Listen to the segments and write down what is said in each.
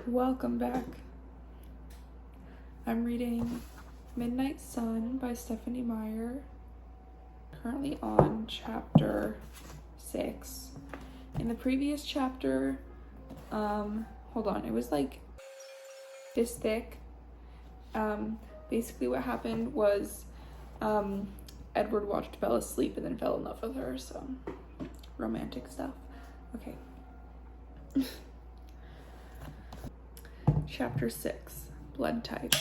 Welcome back. I'm reading Midnight Sun by Stephenie Meyer. Currently on chapter 6. In the previous chapter, it was like this thick. Basically what happened was Edward watched Bella sleep and then fell in love with her, so romantic stuff. Okay. Chapter 6, Blood Type.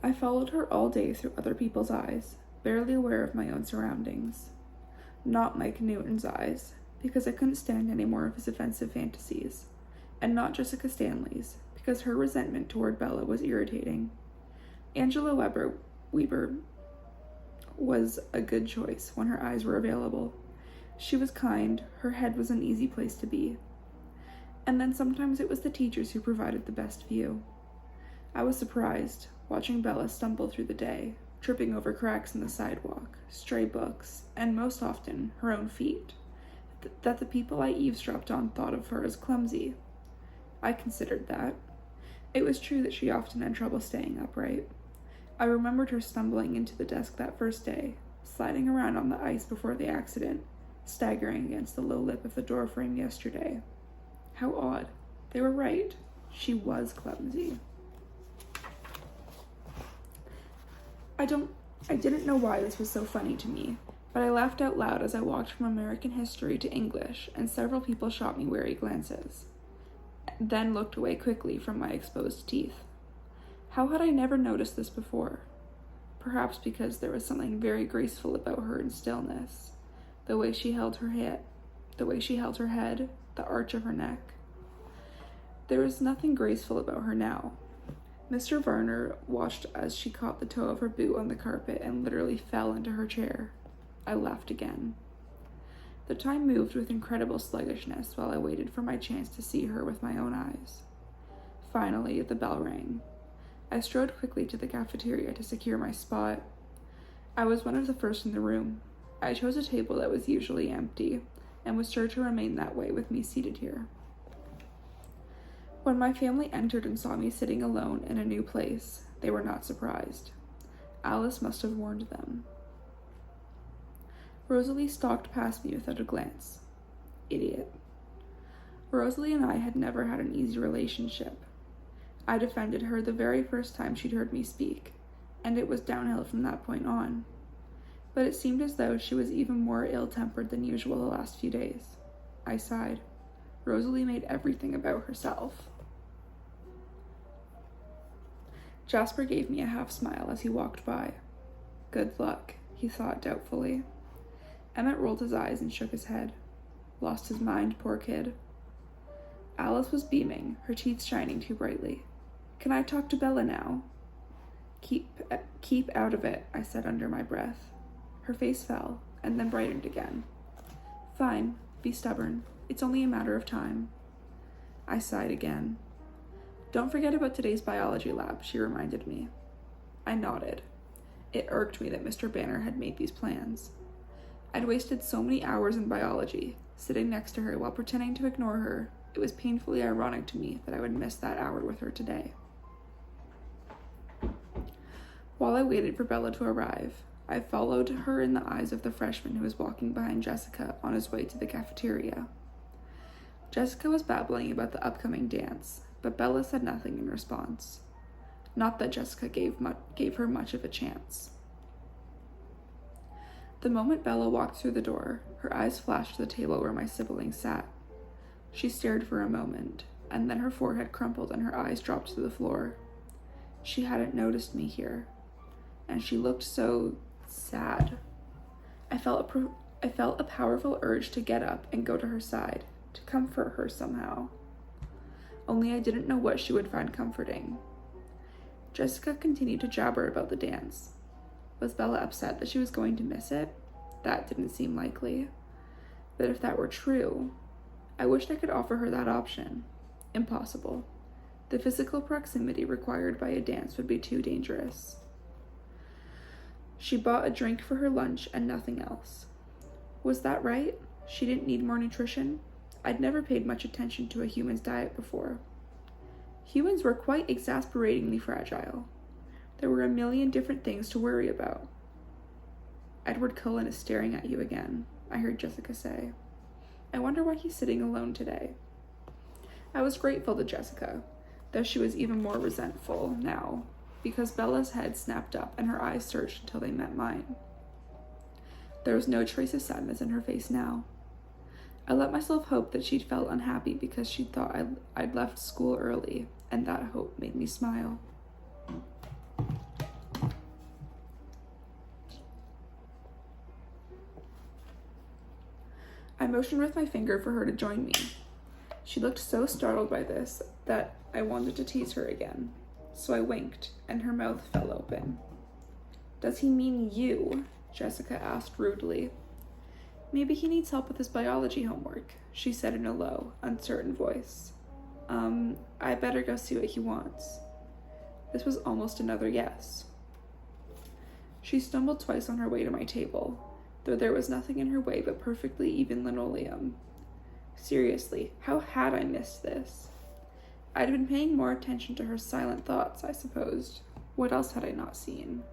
I followed her all day through other people's eyes, barely aware of my own surroundings. Not Mike Newton's eyes, because I couldn't stand any more of his offensive fantasies, and not Jessica Stanley's, because her resentment toward Bella was irritating. Angela Weber was a good choice when her eyes were available. She was kind, her head was an easy place to be. And then sometimes it was the teachers who provided the best view. I was surprised, watching Bella stumble through the day, tripping over cracks in the sidewalk, stray books, and most often, her own feet, that the people I eavesdropped on thought of her as clumsy. I considered that. It was true that she often had trouble staying upright. I remembered her stumbling into the desk that first day, sliding around on the ice before the accident, staggering against the low lip of the doorframe yesterday. How odd. They were right. She was clumsy. I didn't know why this was so funny to me, but I laughed out loud as I walked from American history to English, and several people shot me wary glances, then looked away quickly from my exposed teeth. How had I never noticed this before? Perhaps because there was something very graceful about her in stillness, the way she held her head, the arch of her neck. There was nothing graceful about her now. Mr. Varner watched as she caught the toe of her boot on the carpet and literally fell into her chair. I laughed again. The time moved with incredible sluggishness while I waited for my chance to see her with my own eyes. Finally, the bell rang. I strode quickly to the cafeteria to secure my spot. I was one of the first in the room. I chose a table that was usually empty, and was sure to remain that way with me seated here. When my family entered and saw me sitting alone in a new place, they were not surprised. Alice must have warned them. Rosalie stalked past me without a glance. Idiot. Rosalie and I had never had an easy relationship. I defended her the very first time she'd heard me speak, and it was downhill from that point on. But it seemed as though she was even more ill-tempered than usual the last few days. I sighed. Rosalie made everything about herself. Jasper gave me a half-smile as he walked by. Good luck, he thought doubtfully. Emmett rolled his eyes and shook his head. Lost his mind, poor kid. Alice was beaming, her teeth shining too brightly. Can I talk to Bella now? Keep out of it, I said under my breath. Her face fell, and then brightened again. Fine, be stubborn. It's only a matter of time. I sighed again. Don't forget about today's biology lab, she reminded me. I nodded. It irked me that Mr. Banner had made these plans. I'd wasted so many hours in biology, sitting next to her while pretending to ignore her. It was painfully ironic to me that I would miss that hour with her today. While I waited for Bella to arrive, I followed her in the eyes of the freshman who was walking behind Jessica on his way to the cafeteria. Jessica was babbling about the upcoming dance, but Bella said nothing in response. Not that Jessica gave her much of a chance. The moment Bella walked through the door, her eyes flashed to the table where my siblings sat. She stared for a moment, and then her forehead crumpled and her eyes dropped to the floor. She hadn't noticed me here, and she looked so sad. I felt a powerful urge to get up and go to her side, to comfort her somehow. Only I didn't know what she would find comforting. Jessica continued to jabber about the dance. Was Bella upset that she was going to miss it? That didn't seem likely. But if that were true, I wished I could offer her that option. Impossible. The physical proximity required by a dance would be too dangerous. She bought a drink for her lunch and nothing else. Was that right? She didn't need more nutrition? I'd never paid much attention to a human's diet before. Humans were quite exasperatingly fragile. There were a million different things to worry about. Edward Cullen is staring at you again, I heard Jessica say. I wonder why he's sitting alone today. I was grateful to Jessica, though she was even more resentful now, because Bella's head snapped up and her eyes searched until they met mine. There was no trace of sadness in her face now. I let myself hope that she'd felt unhappy because she thought I'd left school early, and that hope made me smile. I motioned with my finger for her to join me. She looked so startled by this that I wanted to tease her again, so I winked, and her mouth fell open. Does he mean you? Jessica asked rudely. Maybe he needs help with his biology homework, she said in a low, uncertain voice. I better go see what he wants. This was almost another yes. She stumbled twice on her way to my table, though there was nothing in her way but perfectly even linoleum. Seriously, how had I missed this? I'd been paying more attention to her silent thoughts, I supposed. What else had I not seen?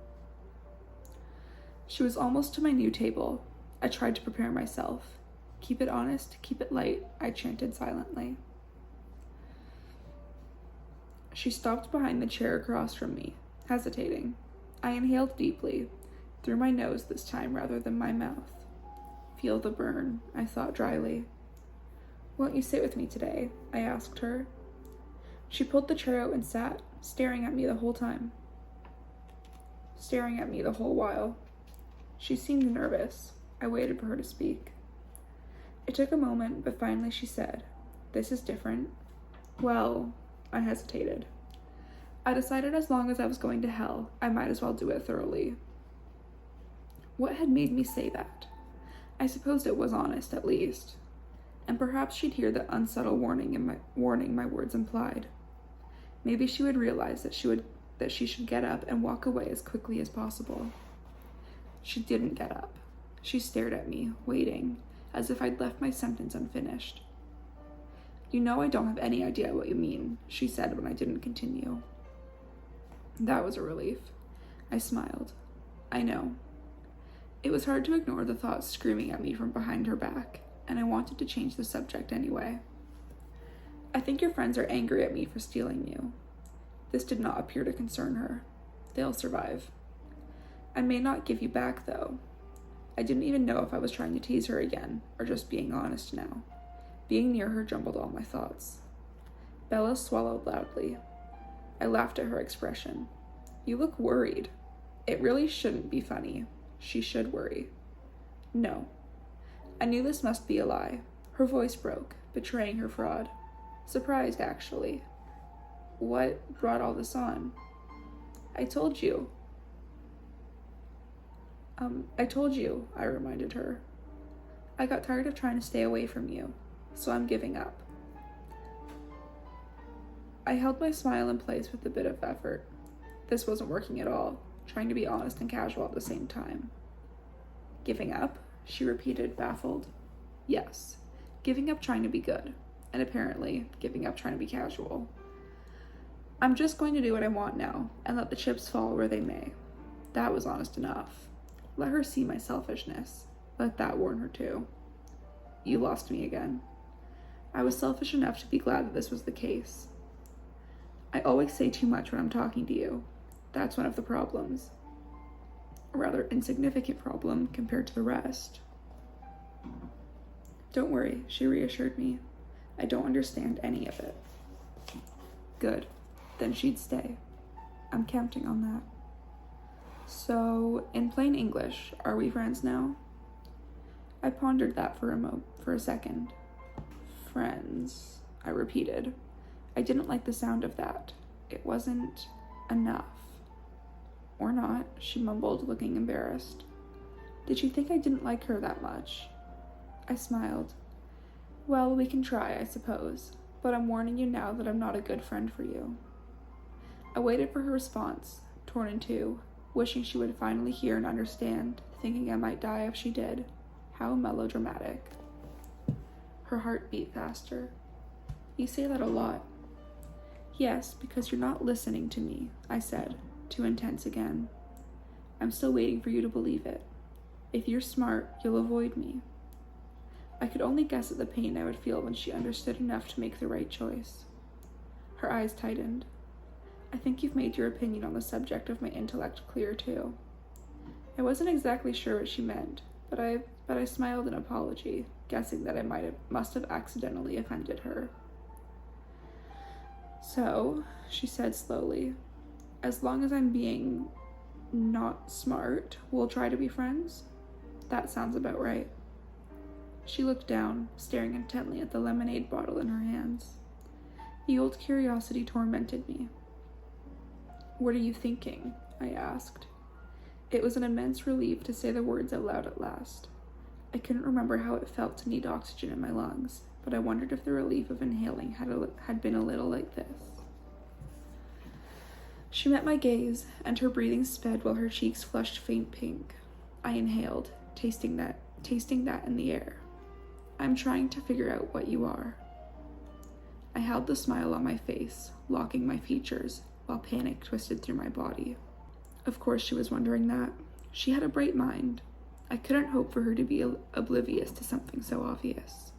She was almost to my new table. I tried to prepare myself. Keep it honest, keep it light, I chanted silently. She stopped behind the chair across from me, hesitating. I inhaled deeply, through my nose this time rather than my mouth. Feel the burn, I thought dryly. Won't you sit with me today? I asked her. She pulled the chair out and sat, staring at me the whole while. She seemed nervous. I waited for her to speak. It took a moment, but finally she said, "This is different." Well, I hesitated. I decided as long as I was going to hell, I might as well do it thoroughly. What had made me say that? I supposed it was honest, at least. And perhaps she'd hear the unsubtle warning my words implied. Maybe she would realize that she should get up and walk away as quickly as possible. She didn't get up. She stared at me, waiting, as if I'd left my sentence unfinished. You know I don't have any idea what you mean, she said when I didn't continue. That was a relief. I smiled. I know. It was hard to ignore the thoughts screaming at me from behind her back, and I wanted to change the subject anyway. I think your friends are angry at me for stealing you. This did not appear to concern her. They'll survive. I may not give you back, though. I didn't even know if I was trying to tease her again, or just being honest now. Being near her jumbled all my thoughts. Bella swallowed loudly. I laughed at her expression. You look worried. It really shouldn't be funny. She should worry. No. I knew this must be a lie. Her voice broke, betraying her fraud. Surprised, actually. What brought all this on? I told you, I reminded her. I got tired of trying to stay away from you, so I'm giving up. I held my smile in place with a bit of effort. This wasn't working at all, trying to be honest and casual at the same time. Giving up? She repeated, baffled. Yes, giving up trying to be good, and apparently giving up trying to be casual. I'm just going to do what I want now, and let the chips fall where they may. That was honest enough. Let her see my selfishness. Let that warn her too. You lost me again. I was selfish enough to be glad that this was the case. I always say too much when I'm talking to you. That's one of the problems. A rather insignificant problem compared to the rest. Don't worry, she reassured me. I don't understand any of it. Good. Then she'd stay. I'm counting on that. So, in plain English, are we friends now? I pondered that for a second. Friends, I repeated. I didn't like the sound of that. It wasn't enough. Or not, she mumbled, looking embarrassed. Did she think I didn't like her that much? I smiled. Well, we can try, I suppose, but I'm warning you now that I'm not a good friend for you. I waited for her response, torn in two, wishing she would finally hear and understand, thinking I might die if she did. How melodramatic. Her heart beat faster. You say that a lot. Yes, because you're not listening to me, I said, too intense again. I'm still waiting for you to believe it. If you're smart, you'll avoid me. I could only guess at the pain I would feel when she understood enough to make the right choice. Her eyes tightened. I think you've made your opinion on the subject of my intellect clear too. I wasn't exactly sure what she meant, but I smiled in apology, guessing that I must have accidentally offended her. So, she said slowly, as long as I'm being not smart, we'll try to be friends? That sounds about right. She looked down, staring intently at the lemonade bottle in her hands. The old curiosity tormented me. What are you thinking? I asked. It was an immense relief to say the words out loud at last. I couldn't remember how it felt to need oxygen in my lungs, but I wondered if the relief of inhaling had been a little like this. She met my gaze, and her breathing sped while her cheeks flushed faint pink. I inhaled, tasting that in the air. I'm trying to figure out what you are. I held the smile on my face, locking my features, while panic twisted through my body. Of course she was wondering that. She had a bright mind. I couldn't hope for her to be oblivious to something so obvious.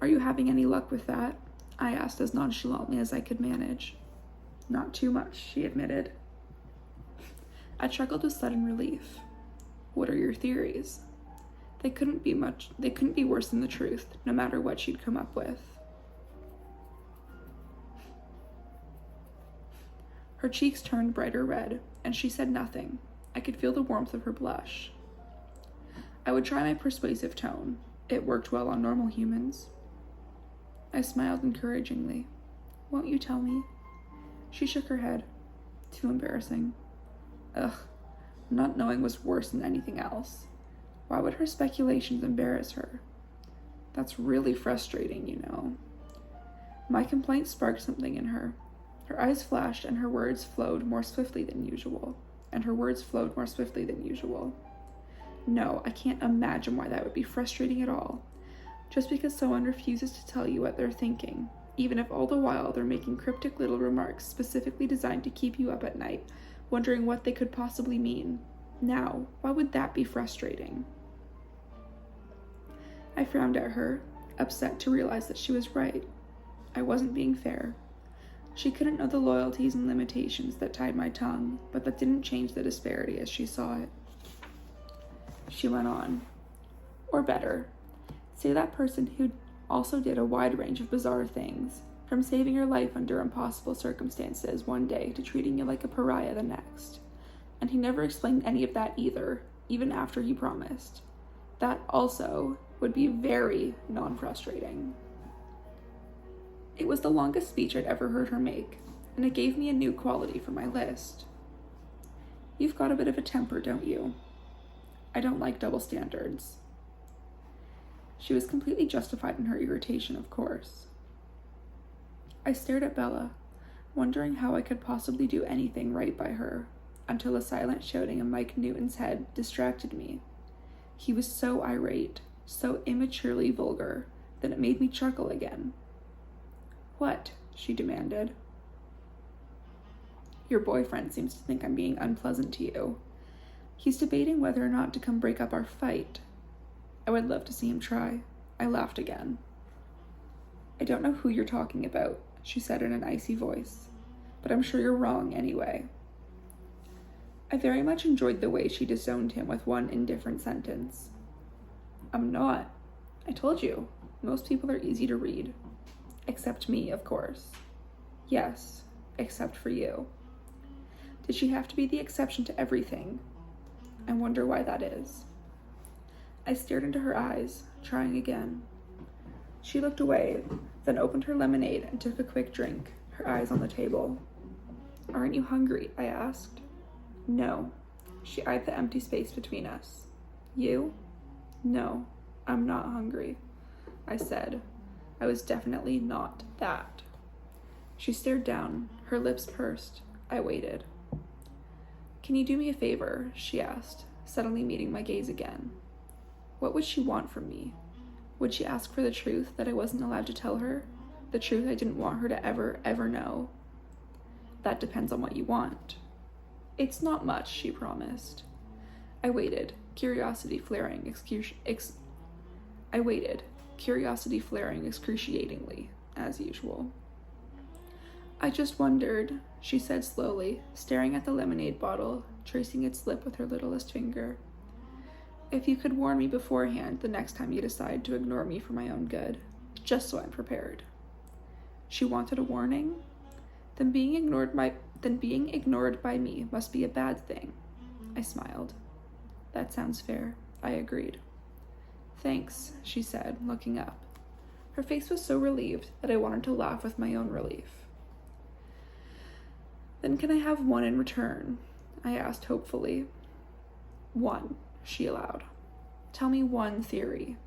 Are you having any luck with that? I asked as nonchalantly as I could manage. Not too much, she admitted. I chuckled with sudden relief. What are your theories? They couldn't be worse than the truth, no matter what she'd come up with. Her cheeks turned brighter red, and she said nothing. I could feel the warmth of her blush. I would try my persuasive tone. It worked well on normal humans. I smiled encouragingly. Won't you tell me? She shook her head. Too embarrassing. Ugh, not knowing was worse than anything else. Why would her speculations embarrass her? That's really frustrating, you know. My complaint sparked something in her. Her eyes flashed and her words flowed more swiftly than usual. No, I can't imagine why that would be frustrating at all. Just because someone refuses to tell you what they're thinking, even if all the while they're making cryptic little remarks specifically designed to keep you up at night, wondering what they could possibly mean. Now, why would that be frustrating? I frowned at her, upset to realize that she was right. I wasn't being fair. She couldn't know the loyalties and limitations that tied my tongue, but that didn't change the disparity as she saw it. She went on. Or better, say that person who also did a wide range of bizarre things, from saving your life under impossible circumstances one day to treating you like a pariah the next. And he never explained any of that either, even after he promised. That also would be very non-frustrating. It was the longest speech I'd ever heard her make, and it gave me a new quality for my list. You've got a bit of a temper, don't you? I don't like double standards. She was completely justified in her irritation, of course. I stared at Bella, wondering how I could possibly do anything right by her, until a silent shouting in Mike Newton's head distracted me. He was so irate, so immaturely vulgar, that it made me chuckle again. What? She demanded. Your boyfriend seems to think I'm being unpleasant to you. He's debating whether or not to come break up our fight. I would love to see him try. I laughed again. I don't know who you're talking about, she said in an icy voice, but I'm sure you're wrong anyway. I very much enjoyed the way she disowned him with one indifferent sentence. I'm not. I told you, most people are easy to read. Except me, of course. Yes, except for you. Did she have to be the exception to everything? I wonder why that is. I stared into her eyes, trying again. She looked away, then opened her lemonade and took a quick drink, her eyes on the table. Aren't you hungry? I asked. No. She eyed the empty space between us. You? No, I'm not hungry, I said. I was definitely not that. She stared down, her lips pursed. I waited. Can you do me a favor? She asked, suddenly meeting my gaze again. What would she want from me? Would she ask for the truth that I wasn't allowed to tell her? The truth I didn't want her to ever know? That depends on what you want. It's not much, she promised. I waited, curiosity flaring excruciatingly, as usual. I just wondered, she said slowly, staring at the lemonade bottle, tracing its lip with her littlest finger. If you could warn me beforehand the next time you decide to ignore me for my own good, just so I'm prepared. She wanted a warning? Then being ignored by me must be a bad thing. I smiled. That sounds fair, I agreed. Thanks, she said, looking up. Her face was so relieved that I wanted to laugh with my own relief. Then can I have one in return? I asked hopefully. One, she allowed. Tell me one theory.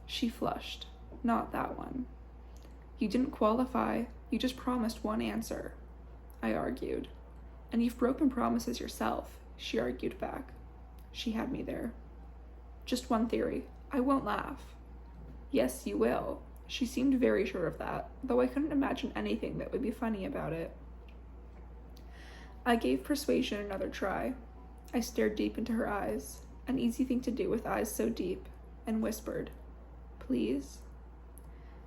She flushed. Not that one. You didn't qualify, you just promised one answer, I argued. And you've broken promises yourself, she argued back. She had me there. Just one theory. I won't laugh. Yes, you will. She seemed very sure of that, though I couldn't imagine anything that would be funny about it. I gave persuasion another try. I stared deep into her eyes, an easy thing to do with eyes so deep, and whispered, Please?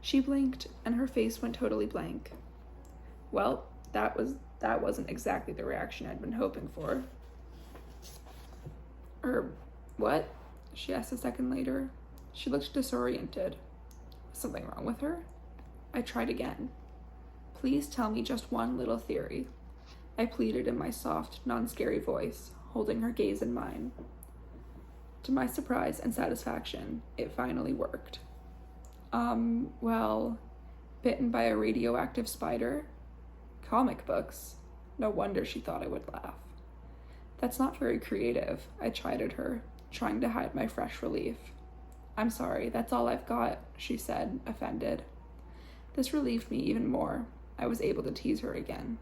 She blinked, and her face went totally blank. Well, that wasn't exactly the reaction I'd been hoping for. What? She asked a second later. She looked disoriented. Was something wrong with her? I tried again. Please tell me just one little theory. I pleaded in my soft, non-scary voice, holding her gaze in mine. To my surprise and satisfaction, it finally worked. Bitten by a radioactive spider? Comic books. No wonder she thought I would laugh. That's not very creative, I chided her, trying to hide my fresh relief. I'm sorry, that's all I've got, she said, offended. This relieved me even more. I was able to tease her again.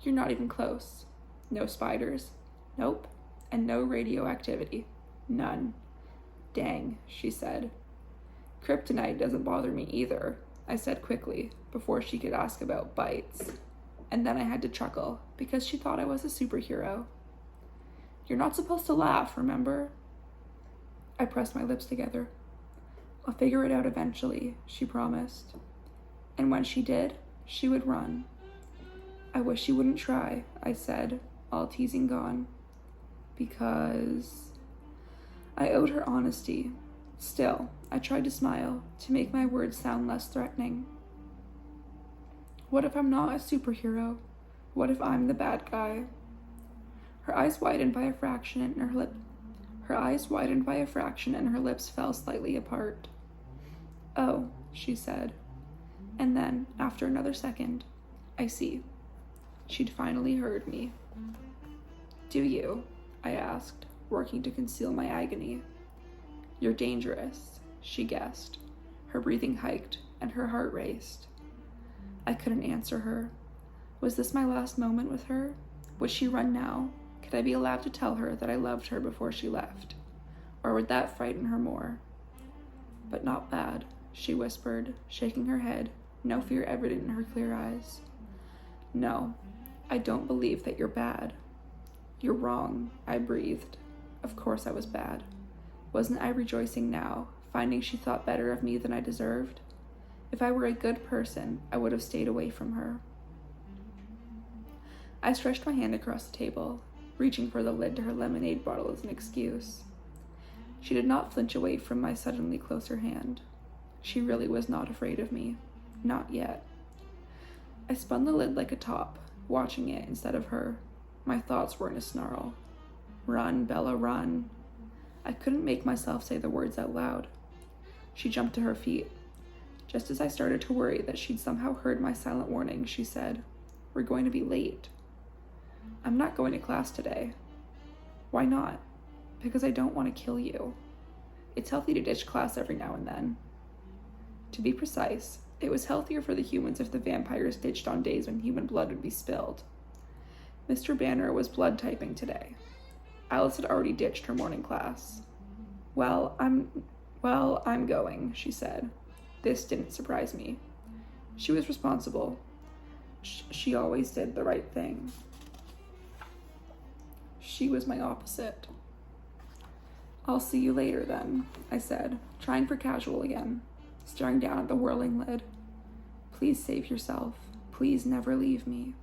You're not even close. No spiders? Nope. And no radioactivity. None. Dang, she said. Kryptonite doesn't bother me either, I said quickly, before she could ask about bites. And then I had to chuckle, because she thought I was a superhero. You're not supposed to laugh, remember? I pressed my lips together. I'll figure it out eventually, she promised. And when she did, she would run. I wish you wouldn't try, I said, all teasing gone. Because I owed her honesty. Still, I tried to smile, to make my words sound less threatening. What if I'm not a superhero? What if I'm the bad guy? Her eyes widened by a fraction and her lips fell slightly apart. Oh, she said. And then, after another second, I see. She'd finally heard me. Do you? I asked, working to conceal my agony. You're dangerous, she guessed. Her breathing hiked and her heart raced. I couldn't answer her. Was this my last moment with her? Would she run now? Could I be allowed to tell her that I loved her before she left? Or would that frighten her more? But not bad, she whispered, shaking her head, no fear evident in her clear eyes. No, I don't believe that you're bad. You're wrong, I breathed. Of course I was bad. Wasn't I rejoicing now, finding she thought better of me than I deserved? If I were a good person, I would have stayed away from her. I stretched my hand across the table, reaching for the lid to her lemonade bottle as an excuse. She did not flinch away from my suddenly closer hand. She really was not afraid of me. Not yet. I spun the lid like a top, watching it instead of her. My thoughts were in a snarl. Run, Bella, run. I couldn't make myself say the words out loud. She jumped to her feet. Just as I started to worry that she'd somehow heard my silent warning, she said, We're going to be late. I'm not going to class today. Why not? Because I don't want to kill you. It's healthy to ditch class every now and then. To be precise, it was healthier for the humans if the vampires ditched on days when human blood would be spilled. Mr. Banner was blood typing today. Alice had already ditched her morning class. Well, I'm Well, I'm going, she said. This didn't surprise me. She was responsible. She always did the right thing. She was my opposite. I'll see you later then, I said, trying for casual again, staring down at the whirling lid. Please save yourself. Please never leave me.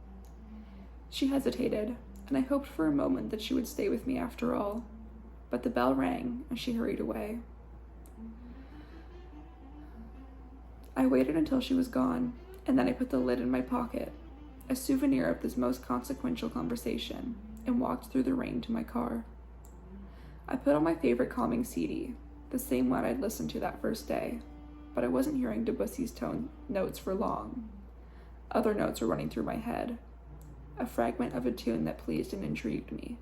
She hesitated, and I hoped for a moment that she would stay with me after all. But the bell rang, and she hurried away. I waited until she was gone, and then I put the lid in my pocket, a souvenir of this most consequential conversation, and walked through the rain to my car. I put on my favorite calming CD, the same one I'd listened to that first day, but I wasn't hearing Debussy's tone notes for long. Other notes were running through my head, a fragment of a tune that pleased and intrigued me.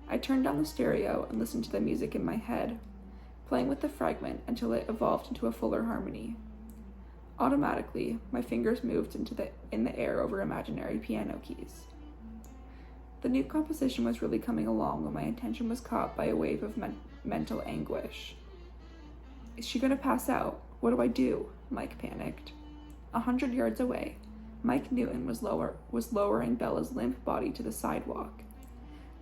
I turned on the stereo and listened to the music in my head, playing with the fragment until it evolved into a fuller harmony. Automatically, my fingers moved in the air over imaginary piano keys. The new composition was really coming along when my attention was caught by a wave of mental anguish. Is she going to pass out? What do I do? Mike panicked. 100 yards away, Mike Newton was lowering Bella's limp body to the sidewalk.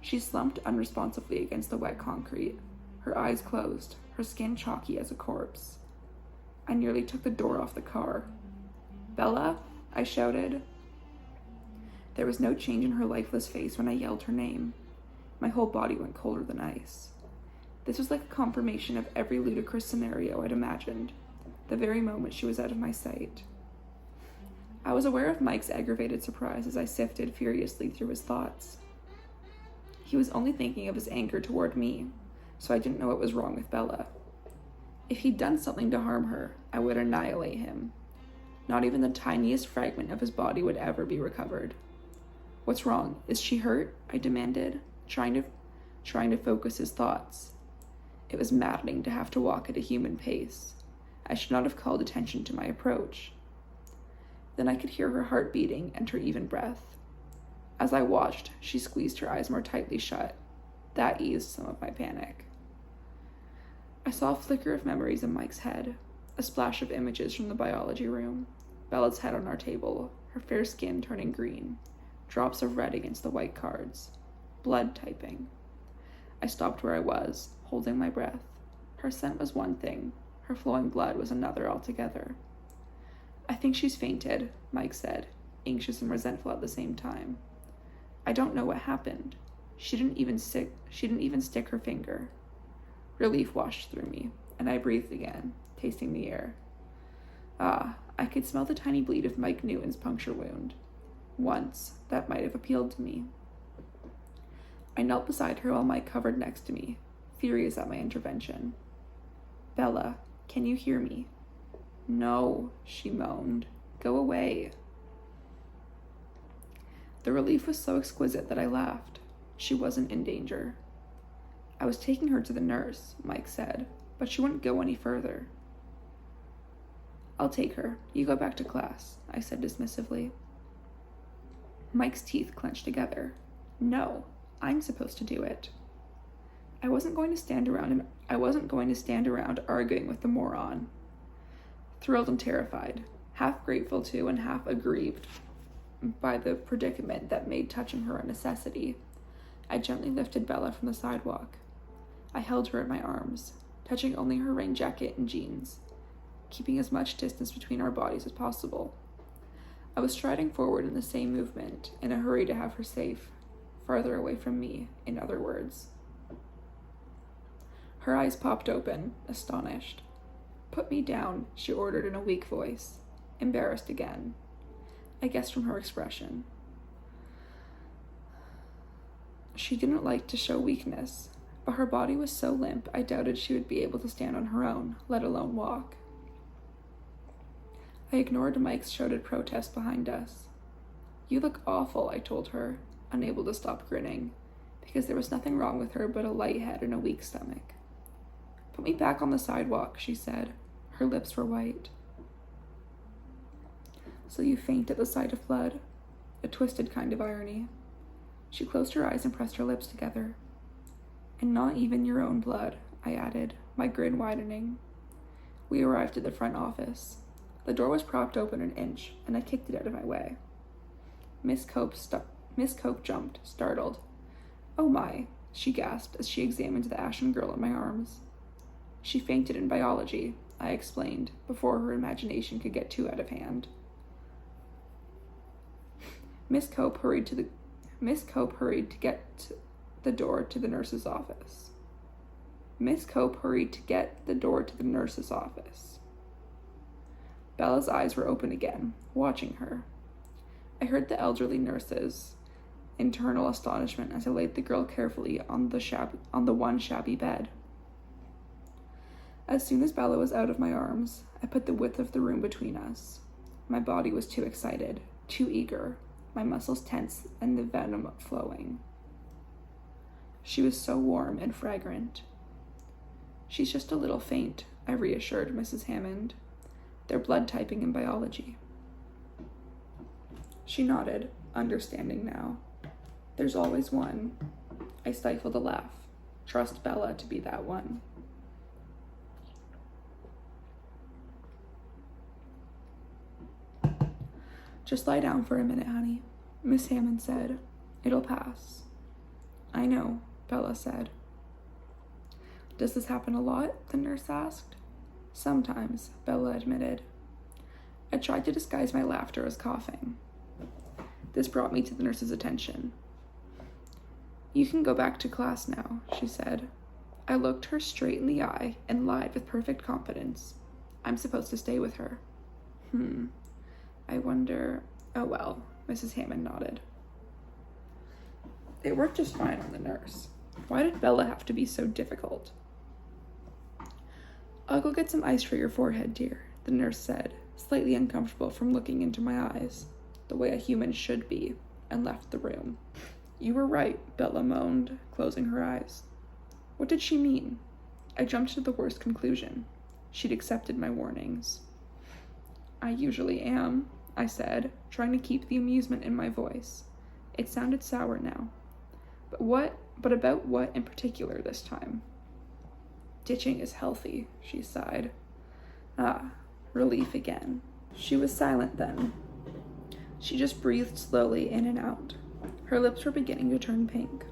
She slumped unresponsively against the wet concrete, her eyes closed, her skin chalky as a corpse. I nearly took the door off the car. Bella, I shouted. There was no change in her lifeless face when I yelled her name. My whole body went colder than ice. This was like a confirmation of every ludicrous scenario I'd imagined, the very moment she was out of my sight. I was aware of Mike's aggravated surprise as I sifted furiously through his thoughts. He was only thinking of his anger toward me, so I didn't know what was wrong with Bella. If he'd done something to harm her, I would annihilate him. Not even the tiniest fragment of his body would ever be recovered. What's wrong? Is she hurt? I demanded, trying to focus his thoughts. It was maddening to have to walk at a human pace. I should not have called attention to my approach. Then I could hear her heart beating and her even breath. As I watched, she squeezed her eyes more tightly shut. That eased some of my panic. I saw a flicker of memories in Mike's head, a splash of images from the biology room, Bella's head on our table, her fair skin turning green, drops of red against the white cards, blood typing. I stopped where I was, holding my breath. Her scent was one thing, her flowing blood was another altogether. I think she's fainted, Mike said, anxious and resentful at the same time. I don't know what happened. She didn't even stick her finger. Relief washed through me, and I breathed again, tasting the air. I could smell the tiny bleed of Mike Newton's puncture wound. Once, that might have appealed to me. I knelt beside her while Mike covered next to me, furious at my intervention. Bella, can you hear me? No, she moaned. Go away. The relief was so exquisite that I laughed. She wasn't in danger. I was taking her to the nurse, Mike said, but she wouldn't go any further. I'll take her. You go back to class, I said dismissively. Mike's teeth clenched together. No, I'm supposed to do it. I wasn't going to stand around arguing with the moron. Thrilled and terrified, half grateful to and half aggrieved by the predicament that made touching her a necessity, I gently lifted Bella from the sidewalk. I held her in my arms, touching only her rain jacket and jeans, keeping as much distance between our bodies as possible. I was striding forward in the same movement, in a hurry to have her safe, farther away from me, in other words. Her eyes popped open, astonished. Put me down, she ordered in a weak voice, embarrassed again. I guessed from her expression. She didn't like to show weakness, but her body was so limp I doubted she would be able to stand on her own, let alone walk. I ignored Mike's shouted protest behind us. You look awful, I told her, unable to stop grinning, because there was nothing wrong with her but a light head and a weak stomach. Put me back on the sidewalk, she said. Her lips were white. So you faint at the sight of blood? A twisted kind of irony. She closed her eyes and pressed her lips together. And not even your own blood, I added, my grin widening. We arrived at the front office. The door was propped open an inch, and I kicked it out of my way. Miss Cope jumped, startled. "Oh my," she gasped as she examined the ashen girl in my arms. "She fainted in biology," I explained, before her imagination could get too out of hand. Miss Cope hurried to get the door to the nurse's office. Bella's eyes were open again, watching her. I heard the elderly nurse's internal astonishment as I laid the girl carefully on the one shabby bed. As soon as Bella was out of my arms, I put the width of the room between us. My body was too excited, too eager, my muscles tense and the venom flowing. She was so warm and fragrant. "She's just a little faint," I reassured Mrs. Hammond. "They're blood typing in biology." She nodded, understanding now. "There's always one." I stifled a laugh. Trust Bella to be that one. "Just lie down for a minute, honey," Miss Hammond said. "It'll pass." "I know," Bella said. "Does this happen a lot?" the nurse asked. "Sometimes," Bella admitted. I tried to disguise my laughter as coughing. This brought me to the nurse's attention. "You can go back to class now," she said. I looked her straight in the eye and lied with perfect confidence. "I'm supposed to stay with her." I wonder... Oh well, Mrs. Hammond nodded. It worked just fine on the nurse. Why did Bella have to be so difficult? "I'll go get some ice for your forehead, dear," the nurse said, slightly uncomfortable from looking into my eyes, the way a human should be, and left the room. "You were right," Bella moaned, closing her eyes. What did she mean? I jumped to the worst conclusion. She'd accepted my warnings. "I usually am," I said, trying to keep the amusement in my voice. It sounded sour now. But about what in particular this time? "Ditching is healthy," she sighed. Ah, relief again. She was silent then. She just breathed slowly in and out. Her lips were beginning to turn pink.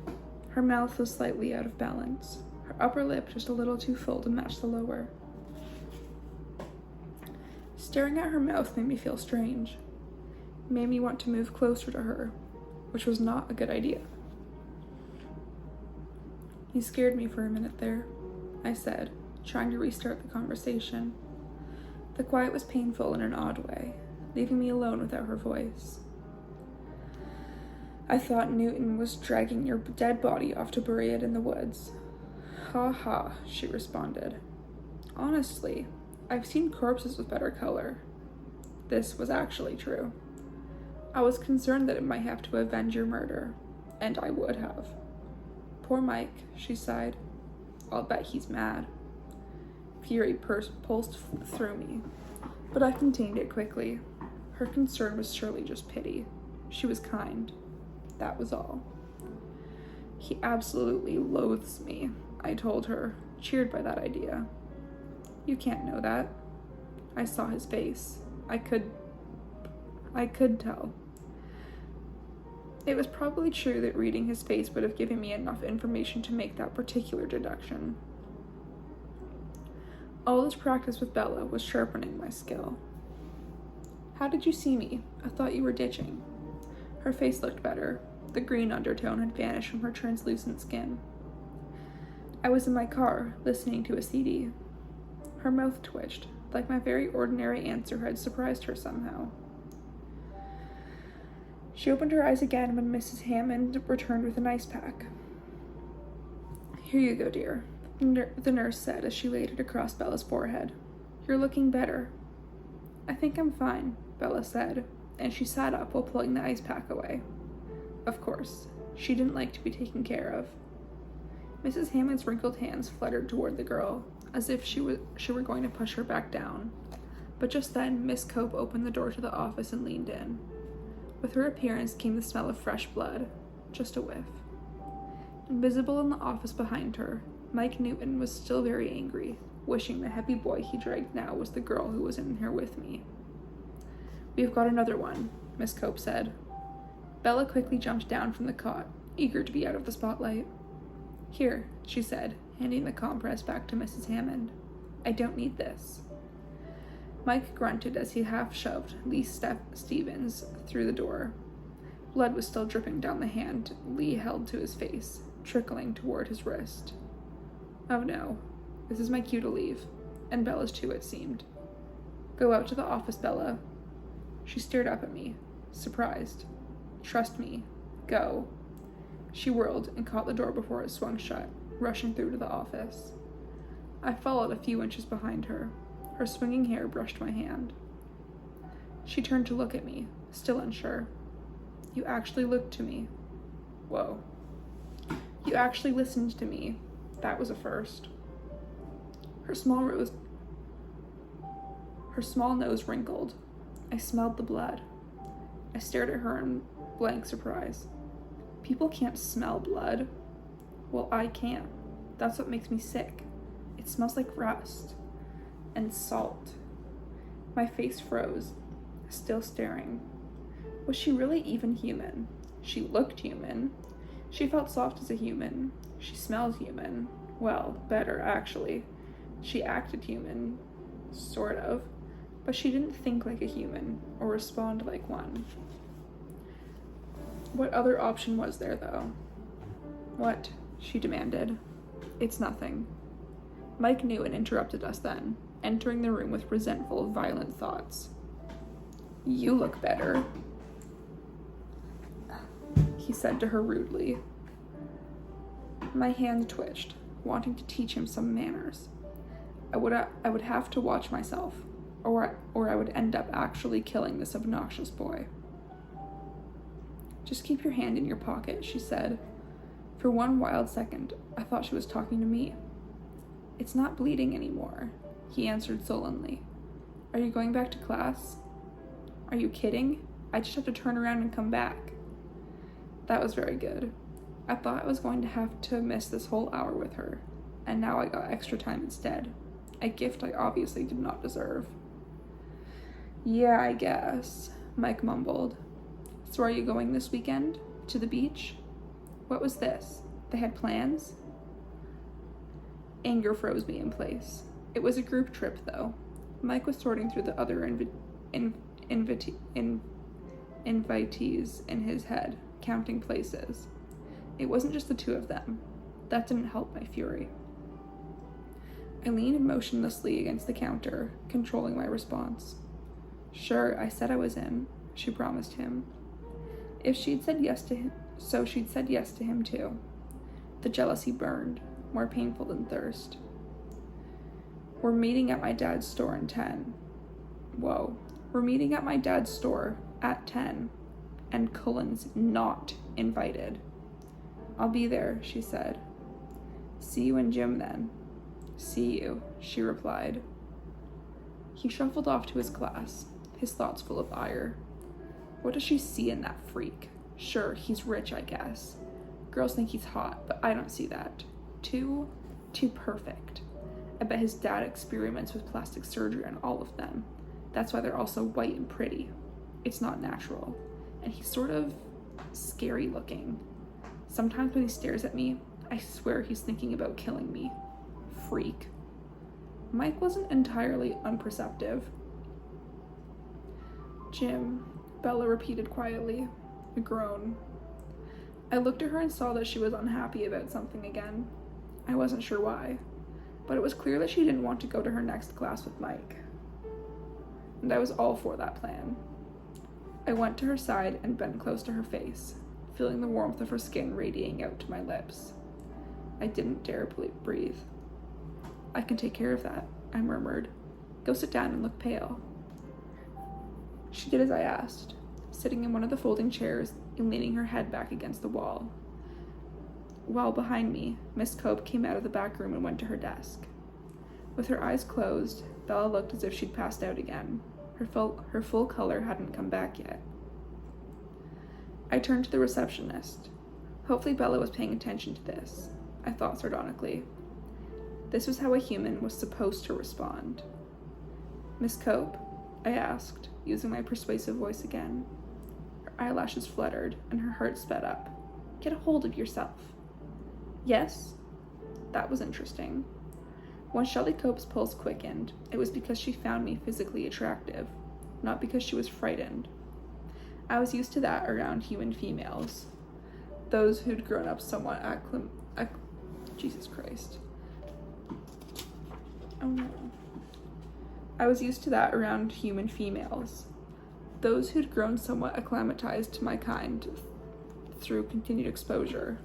Her mouth was slightly out of balance. Her upper lip just a little too full to match the lower. Staring at her mouth made me feel strange. It made me want to move closer to her, which was not a good idea. "You scared me for a minute there," I said, trying to restart the conversation. The quiet was painful in an odd way, leaving me alone without her voice. "I thought Newton was dragging your dead body off to bury it in the woods." "Ha ha," she responded. "Honestly, I've seen corpses with better color." This was actually true. "I was concerned that it might have to avenge your murder, and I would have." "Poor Mike," she sighed. "I'll bet he's mad." Fury pulsed through me, but I contained it quickly. Her concern was surely just pity. She was kind. That was all. "He absolutely loathes me," I told her, cheered by that idea. "You can't know that." I saw his face. I could tell. It was probably true that reading his face would have given me enough information to make that particular deduction. All this practice with Bella was sharpening my skill. "How did you see me? I thought you were ditching." Her face looked better. The green undertone had vanished from her translucent skin. "I was in my car, listening to a CD." Her mouth twitched, like my very ordinary answer had surprised her somehow. She opened her eyes again when Mrs. Hammond returned with an ice pack. "Here you go, dear," the nurse said as she laid it across Bella's forehead. "You're looking better." "I think I'm fine," Bella said, and she sat up while pulling the ice pack away. Of course, she didn't like to be taken care of. Mrs. Hammond's wrinkled hands fluttered toward the girl, as if she were going to push her back down. But just then, Miss Cope opened the door to the office and leaned in. With her appearance came the smell of fresh blood, just a whiff. Invisible in the office behind her, Mike Newton was still very angry, wishing the heavy boy he dragged now was the girl who was in here with me. "We've got another one," Miss Cope said. Bella quickly jumped down from the cot, eager to be out of the spotlight. "Here," she said, handing the compress back to Mrs. Hammond. "I don't need this." Mike grunted as he half-shoved Lee Stevens through the door. Blood was still dripping down the hand Lee held to his face, trickling toward his wrist. "Oh no, this is my cue to leave," and Bella's too, it seemed. "Go out to the office, Bella." She stared up at me, surprised. "Trust me. Go." She whirled and caught the door before it swung shut, rushing through to the office. I followed a few inches behind her. Her swinging hair brushed my hand. She turned to look at me, still unsure. "You actually looked to me." Whoa. "You actually listened to me." That was a first. Her small nose wrinkled. I smelled the blood. I stared at her in blank surprise. People can't smell blood. Well, I can. That's what makes me sick. It smells like rust and salt. My face froze, still staring. Was she really even human? She looked human. She felt soft as a human. She smelled human. Well, better, actually. She acted human, sort of, but she didn't think like a human or respond like one. What other option was there, though? "What?" she demanded. "It's nothing." Mike Newton interrupted us then, entering the room with resentful, violent thoughts. "You look better," he said to her rudely. My hand twitched, wanting to teach him some manners. I would have to watch myself, or I would end up actually killing this obnoxious boy. "Just keep your hand in your pocket," she said. For one wild second, I thought she was talking to me. "It's not bleeding anymore," he answered sullenly. "Are you going back to class?" "Are you kidding? I just have to turn around and come back." That was very good. I thought I was going to have to miss this whole hour with her, and now I got extra time instead. A gift I obviously did not deserve. "Yeah, I guess," Mike mumbled. "So are you going this weekend? To the beach?" What was this? They had plans? Anger froze me in place. It was a group trip, though. Mike was sorting through the other invitees in his head, counting places. It wasn't just the two of them. That didn't help my fury. I leaned motionlessly against the counter, controlling my response. "Sure, I said I was in," she promised him. If she'd said yes to him, so she'd said yes to him too. The jealousy burned, more painful than thirst. "We're meeting at my dad's store in 10. Whoa. "We're meeting at my dad's store at 10. And Cullen's not invited." "I'll be there," she said. "See you in gym then." "See you," she replied. He shuffled off to his class, his thoughts full of ire. What does she see in that freak? Sure, he's rich, I guess. Girls think he's hot, but I don't see that. Too perfect. I bet his dad experiments with plastic surgery on all of them. That's why they're all so white and pretty. It's not natural. And he's sort of scary looking. Sometimes when he stares at me, I swear he's thinking about killing me. Freak. Mike wasn't entirely unperceptive. "Jim," Bella repeated quietly, a groan. I looked at her and saw that she was unhappy about something again. I wasn't sure why, but it was clear that she didn't want to go to her next class with Mike. And I was all for that plan. I went to her side and bent close to her face, feeling the warmth of her skin radiating out to my lips. I didn't dare breathe. "I can take care of that," I murmured. "Go sit down and look pale." She did as I asked, sitting in one of the folding chairs and leaning her head back against the wall. While behind me, Miss Cope came out of the back room and went to her desk. With her eyes closed, Bella looked as if she'd passed out again. Her full color hadn't come back yet. I turned to the receptionist. Hopefully Bella was paying attention to this, I thought sardonically. This was how a human was supposed to respond. "Miss Cope?" I asked, using my persuasive voice again. Her eyelashes fluttered, and her heart sped up. "Get a hold of yourself." "Yes?" That was interesting. When Shelley Cope's pulse quickened, it was because she found me physically attractive, not because she was frightened. I was used to that around human females, those who'd grown up somewhat Jesus Christ. Oh no. I was used to that around human females, those who'd grown somewhat acclimatized to my kind through continued exposure.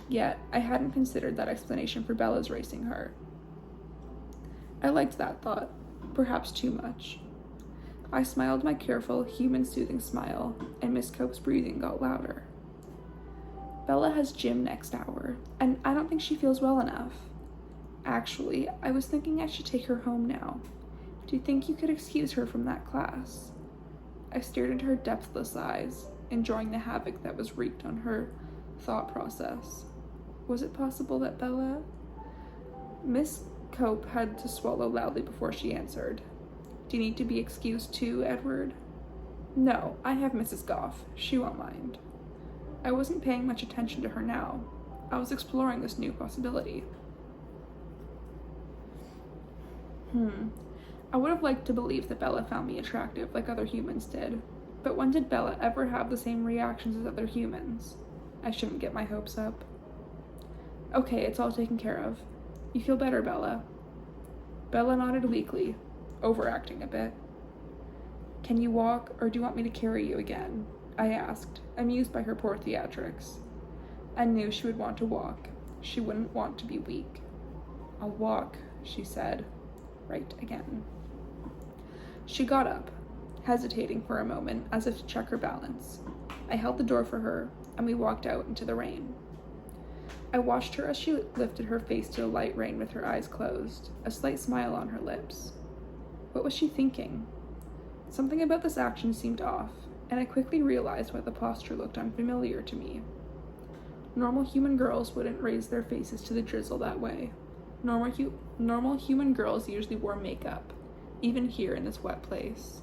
Yet, I hadn't considered that explanation for Bella's racing heart. I liked that thought, perhaps too much. I smiled my careful, human-soothing smile, and Miss Cope's breathing got louder. "Bella has gym next hour, and I don't think she feels well enough. Actually, I was thinking I should take her home now. Do you think you could excuse her from that class?" I stared into her depthless eyes, enjoying the havoc that was wreaked on her thought process. Was it possible that Bella... Miss Cope had to swallow loudly before she answered. "Do you need to be excused too, Edward?" "No, I have Mrs. Goff. She won't mind." I wasn't paying much attention to her now. I was exploring this new possibility. I would have liked to believe that Bella found me attractive like other humans did, but when did Bella ever have the same reactions as other humans? I shouldn't get my hopes up. "Okay, it's all taken care of. You feel better, Bella?" Bella nodded weakly, overacting a bit. "Can you walk, or do you want me to carry you again?" I asked, amused by her poor theatrics. I knew she would want to walk. She wouldn't want to be weak. "I'll walk," she said, right again. She got up, hesitating for a moment as if to check her balance. I held the door for her, and we walked out into the rain. I watched her as she lifted her face to the light rain with her eyes closed, a slight smile on her lips. What was she thinking? Something about this action seemed off, and I quickly realized why the posture looked unfamiliar to me. Normal human girls wouldn't raise their faces to the drizzle that way. Normal human girls usually wore makeup, even here in this wet place.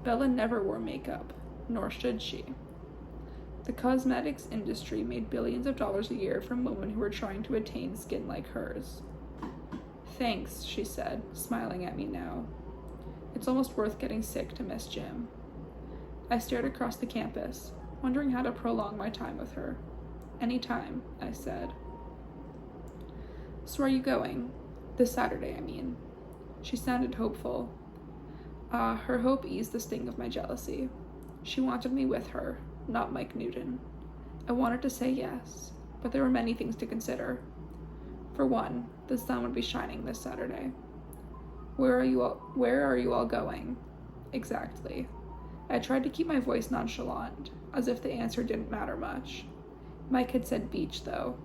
Bella never wore makeup, nor should she. The cosmetics industry made billions of dollars a year from women who were trying to attain skin like hers. "Thanks," she said, smiling at me now. It's almost worth getting sick to miss gym. I stared across the campus, wondering how to prolong my time with her. "Any time," I said. "So are you going? This Saturday, I mean." She sounded hopeful. Her hope eased the sting of my jealousy. She wanted me with her, not Mike Newton. I wanted to say yes, but there were many things to consider. For one, the sun would be shining this Saturday. Where are you all going?" Exactly. I tried to keep my voice nonchalant, as if the answer didn't matter much. Mike had said beach, though.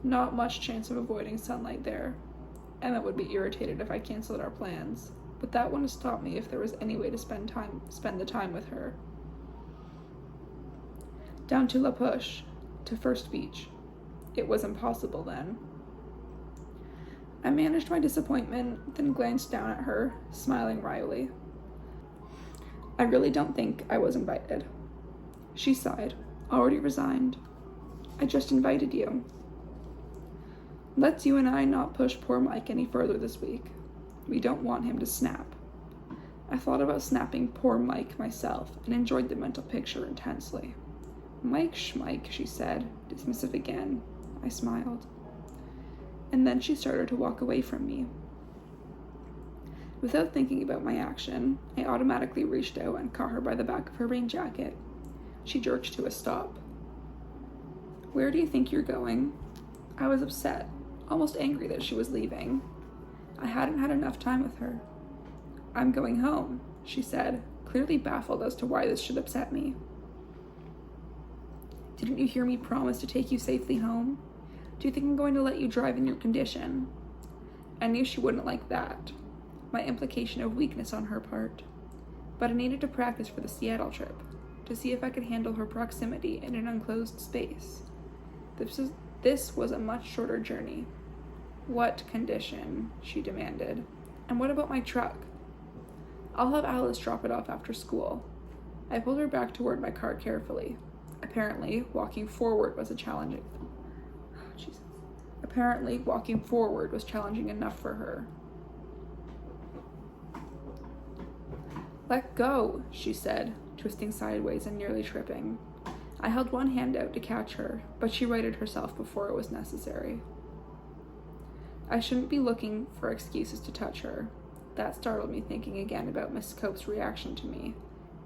Not much chance of avoiding sunlight there. Emma would be irritated if I canceled our plans, but that wouldn't stop me if there was any way to spend the time with her. Down to La Push, to First Beach. It was impossible then. I managed my disappointment, then glanced down at her, smiling wryly. "I really don't think I was invited." She sighed, already resigned. "I just invited you." "Let's you and I not push poor Mike any further this week. We don't want him to snap." I thought about snapping poor Mike myself and enjoyed the mental picture intensely. "Mike schmike," she said, dismissive again. I smiled. And then she started to walk away from me. Without thinking about my action, I automatically reached out and caught her by the back of her rain jacket. She jerked to a stop. "Where do you think you're going?" I was upset, almost angry that she was leaving. I hadn't had enough time with her. "I'm going home," she said, clearly baffled as to why this should upset me. "Didn't you hear me promise to take you safely home? Do you think I'm going to let you drive in your condition?" I knew she wouldn't like that, my implication of weakness on her part. But I needed to practice for the Seattle trip, to see if I could handle her proximity in an enclosed space. This was a much shorter journey. What condition? She demanded. And what about my truck? I'll have Alice drop it off after school. I pulled her back toward my car carefully. Apparently, walking forward was challenging enough for her. Let go, she said, twisting sideways and nearly tripping. I held one hand out to catch her, but she righted herself before it was necessary. I shouldn't be looking for excuses to touch her. That startled me thinking again about Miss Cope's reaction to me,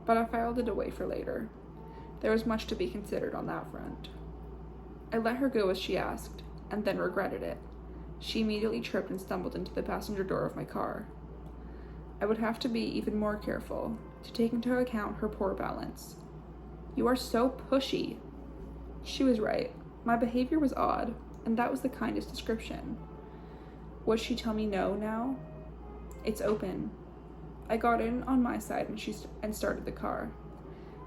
but I filed it away for later. There was much to be considered on that front. I let her go as she asked, and then regretted it. She immediately tripped and stumbled into the passenger door of my car. I would have to be even more careful to take into account her poor balance. You are so pushy. She was right. My behavior was odd, and that was the kindest description. Would she tell me no now? It's open. I got in on my side and started the car.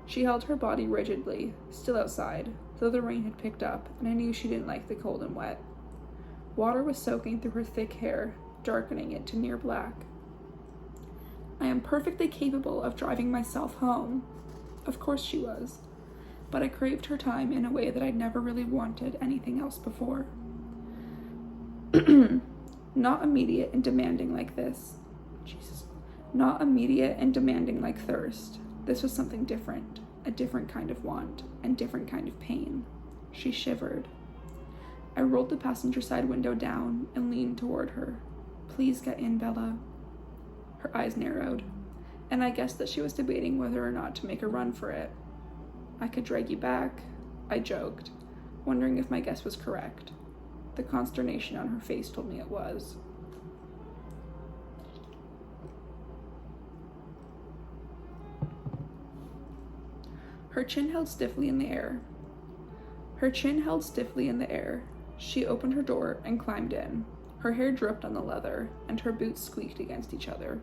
She held her body rigidly, still outside, though the rain had picked up, and I knew she didn't like the cold and wet. Water was soaking through her thick hair, darkening it to near black. I am perfectly capable of driving myself home. Of course she was, but I craved her time in a way that I'd never really wanted anything else before. Not immediate and demanding like this. Not immediate and demanding like thirst. This was something different, a different kind of want, and different kind of pain. She shivered. I rolled the passenger side window down and leaned toward her. Please get in, Bella. Her eyes narrowed, and I guessed that she was debating whether or not to make a run for it. I could drag you back, I joked, wondering if my guess was correct. The consternation on her face told me it was. Her chin held stiffly in the air. She opened her door and climbed in. Her hair dripped on the leather, and her boots squeaked against each other.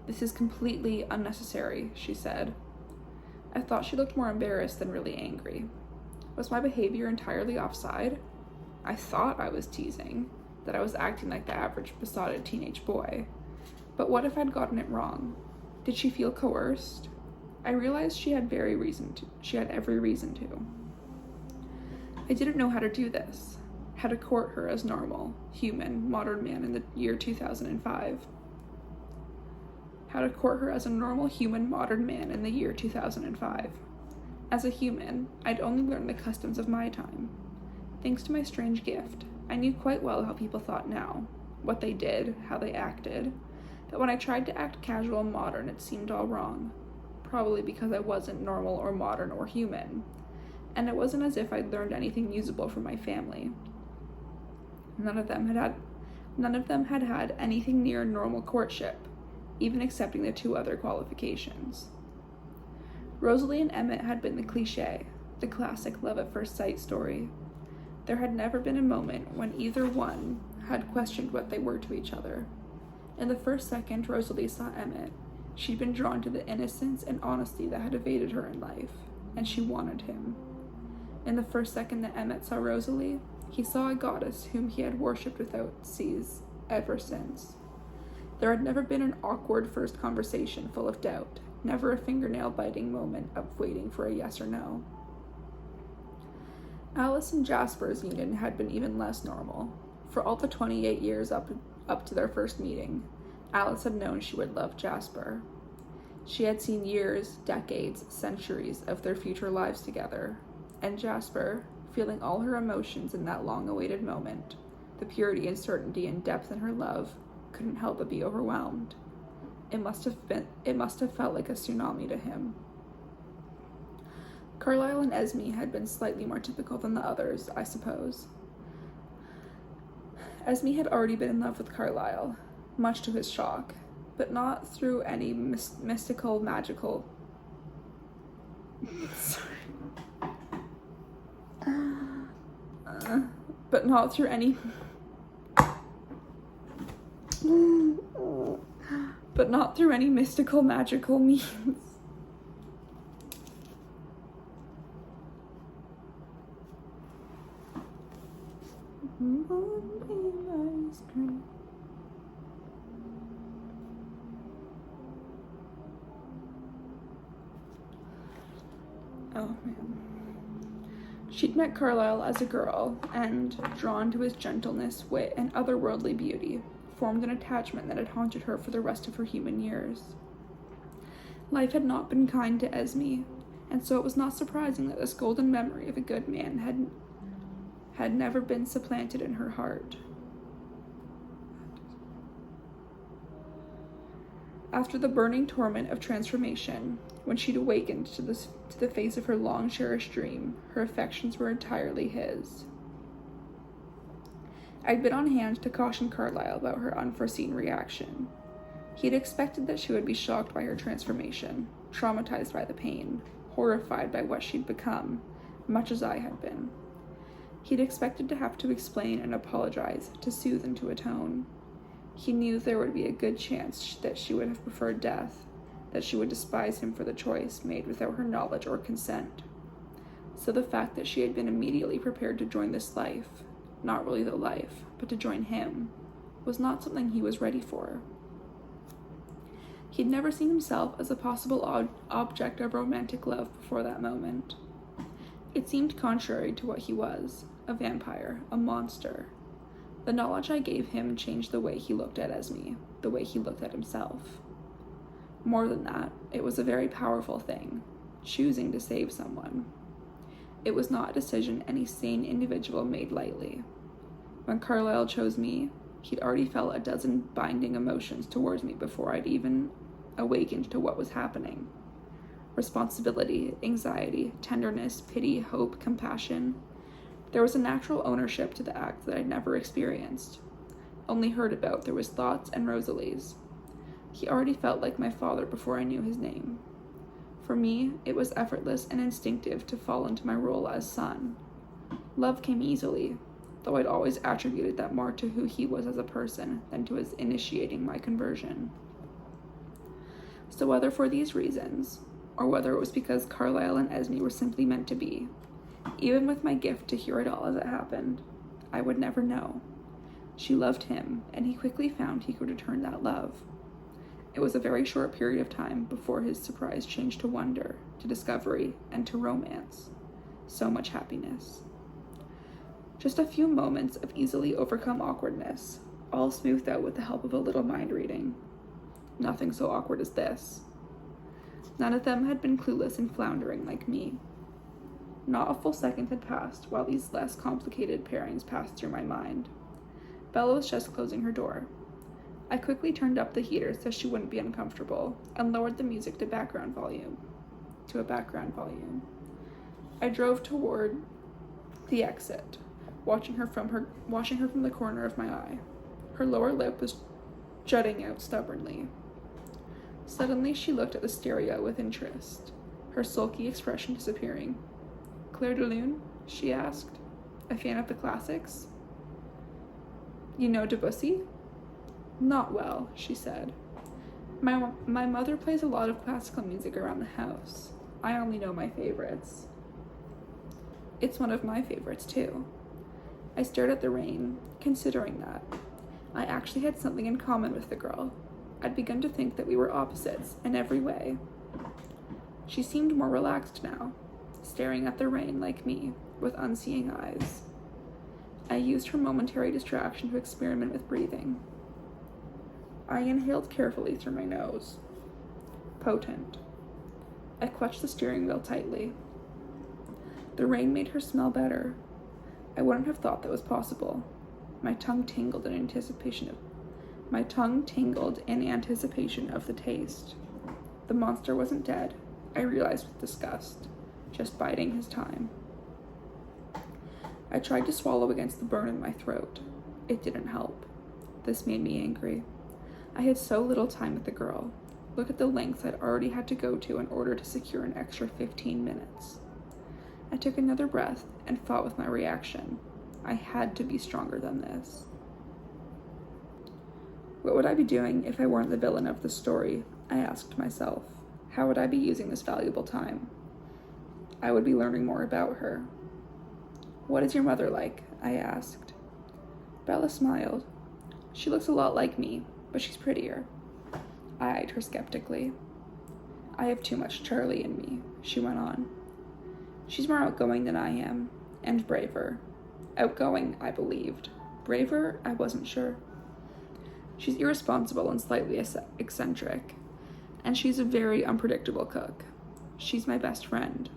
This is completely unnecessary, she said. I thought she looked more embarrassed than really angry. Was my behavior entirely offside? I thought I was teasing, that I was acting like the average besotted teenage boy. But what if I'd gotten it wrong? Did she feel coerced? I realized she had every reason to. I didn't know how to do this, how to court her as normal, human, modern man in the year 2005. How to court her as a normal, human, modern man in the year 2005. As a human, I'd only learned the customs of my time. Thanks to my strange gift, I knew quite well how people thought now, what they did, how they acted, but when I tried to act casual and modern, it seemed all wrong. Probably because I wasn't normal or modern or human, and it wasn't as if I'd learned anything usable from my family. None of them had had anything near normal courtship, even accepting the two other qualifications. Rosalie and Emmett had been the cliché, the classic love at first sight story. There had never been a moment when either one had questioned what they were to each other. In the first second Rosalie saw Emmett, she'd been drawn to the innocence and honesty that had evaded her in life, and she wanted him. In the first second that Emmett saw Rosalie, he saw a goddess whom he had worshipped without cease ever since. There had never been an awkward first conversation full of doubt, never a fingernail-biting moment of waiting for a yes or no. Alice and Jasper's union had been even less normal. For all the 28 years up to their first meeting, Alice had known she would love Jasper. She had seen years, decades, centuries of their future lives together, and Jasper, feeling all her emotions in that long-awaited moment, the purity and certainty and depth in her love, couldn't help but be overwhelmed. It must have felt like a tsunami to him. Carlisle and Esme had been slightly more typical than the others, I suppose. Esme had already been in love with Carlisle, much to his shock, but not through any mystical, magical... but not through any... but not through any mystical, magical means. Moonbeam ice cream. Oh man. She'd met Carlisle as a girl and, drawn to his gentleness, wit, and otherworldly beauty, formed an attachment that had haunted her for the rest of her human years. Life had not been kind to Esme, and so it was not surprising that this golden memory of a good man had never been supplanted in her heart. After the burning torment of transformation, when she'd awakened to the face of her long-cherished dream, her affections were entirely his. I'd been on hand to caution Carlisle about her unforeseen reaction. He'd expected that she would be shocked by her transformation, traumatized by the pain, horrified by what she'd become, much as I had been. He'd expected to have to explain and apologize, to soothe and to atone. He knew there would be a good chance that she would have preferred death, that she would despise him for the choice made without her knowledge or consent. So the fact that she had been immediately prepared to join this life, not really the life, but to join him, was not something he was ready for. He'd never seen himself as a possible object of romantic love before that moment. It seemed contrary to what he was, a vampire, a monster. The knowledge I gave him changed the way he looked at Esme, the way he looked at himself. More than that, it was a very powerful thing, choosing to save someone. It was not a decision any sane individual made lightly. When Carlisle chose me, he'd already felt a dozen binding emotions towards me before I'd even awakened to what was happening. Responsibility, anxiety, tenderness, pity, hope, compassion. There was a natural ownership to the act that I'd never experienced. Only heard about, there was thoughts and Rosalie's. He already felt like my father before I knew his name. For me, it was effortless and instinctive to fall into my role as son. Love came easily, though I'd always attributed that more to who he was as a person than to his initiating my conversion. So whether for these reasons, or whether it was because Carlisle and Esme were simply meant to be, even with my gift to hear it all as it happened, I would never know. She loved him, and he quickly found he could return that love. It was a very short period of time before his surprise changed to wonder, to discovery, and to romance. So much happiness. Just a few moments of easily overcome awkwardness, all smoothed out with the help of a little mind reading. Nothing so awkward as this. None of them had been clueless and floundering like me. Not a full second had passed while these less complicated pairings passed through my mind. Bella was just closing her door. I quickly turned up the heater so she wouldn't be uncomfortable and lowered the music to a background volume. I drove toward the exit, watching her from the corner of my eye. Her lower lip was jutting out stubbornly. Suddenly she looked at the stereo with interest, her sulky expression disappearing. Claire de Lune? She asked. A fan of the classics? You know Debussy? Not well, she said. My mother plays a lot of classical music around the house. I only know my favorites. It's one of my favorites, too. I stared at the rain, considering that. I actually had something in common with the girl. I'd begun to think that we were opposites in every way. She seemed more relaxed now, staring at the rain like me, with unseeing eyes. I used her momentary distraction to experiment with breathing. I inhaled carefully through my nose. Potent. I clutched the steering wheel tightly. The rain made her smell better. I wouldn't have thought that was possible. My tongue tingled in anticipation of the taste. The monster wasn't dead, I realized with disgust, just biding his time. I tried to swallow against the burn in my throat. It didn't help. This made me angry. I had so little time with the girl. Look at the lengths I'd already had to go to in order to secure an extra 15 minutes. I took another breath and fought with my reaction. I had to be stronger than this. What would I be doing if I weren't the villain of the story? I asked myself. How would I be using this valuable time? I would be learning more about her. What is your mother like? I asked. Bella smiled. She looks a lot like me, but she's prettier. I eyed her skeptically. I have too much Charlie in me, she went on. She's more outgoing than I am, and braver. Outgoing, I believed. Braver, I wasn't sure. She's irresponsible and slightly eccentric, and she's a very unpredictable cook. She's my best friend.